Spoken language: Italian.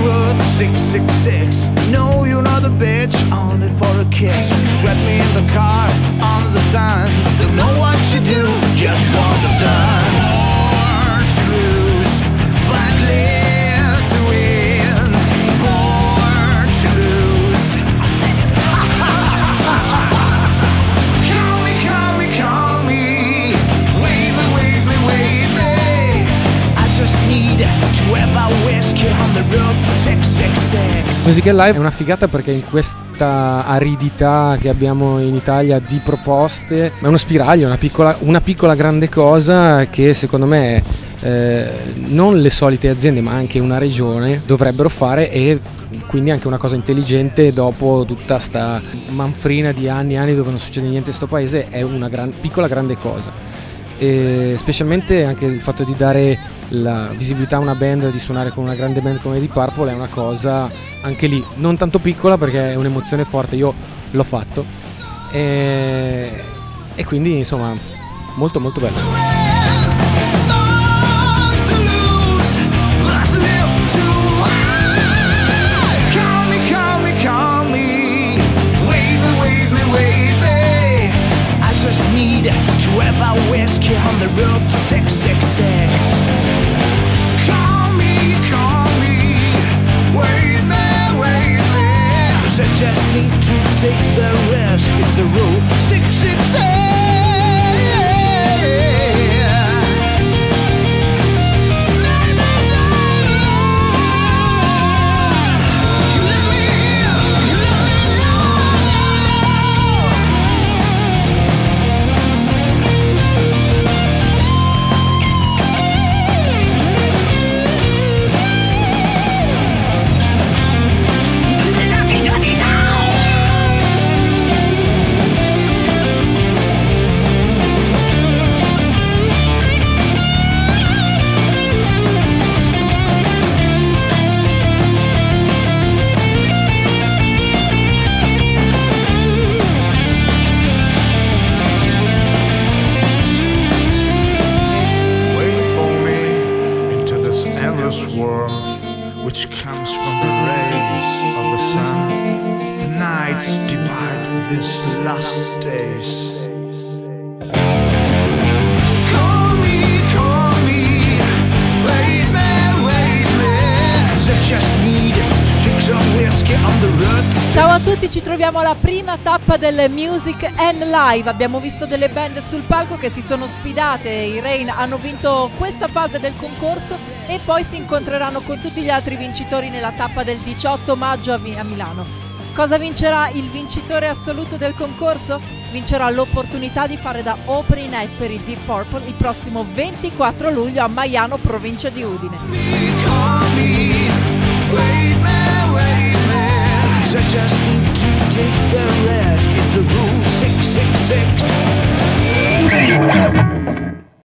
Route 666. No, you're not a bitch, only for a kiss. Trap me in the car, under the sun. Don't know what you do, just what I've done. Born to lose, but live to win. Born to lose. Call me, call me, call me. Wait me, wait me, wait me. I just need to have a whiskey on the road 666. Musical Live è una figata perché in questa aridità che abbiamo in Italia di proposte è uno spiraglio, una piccola grande cosa che secondo me non le solite aziende ma anche una regione dovrebbero fare, e quindi anche una cosa intelligente dopo tutta sta manfrina di anni e anni dove non succede niente in sto paese. È una piccola grande cosa, e specialmente anche il fatto di dare la visibilità a una band, di suonare con una grande band come Deep Purple è una cosa anche lì non tanto piccola perché è un'emozione forte. Io l'ho fatto e quindi insomma molto molto bello. Whiskey on the road 666. Call me, wait me, 'cause I just need to take the risk. It's the road 666. Warmth which comes from the rays of the sun. The nights divide these last days. Call me, wait me, 'cause I just need to take some whiskey on the road. Ciao a tutti, ci troviamo alla prima tappa del Music and Live. Abbiamo visto delle band sul palco che si sono sfidate. I Rain hanno vinto questa fase del concorso e poi si incontreranno con tutti gli altri vincitori nella tappa del 18 maggio a Milano. Cosa vincerà il vincitore assoluto del concorso? Vincerà l'opportunità di fare da opening act per i Deep Purple il prossimo 24 luglio a Maiano, provincia di Udine.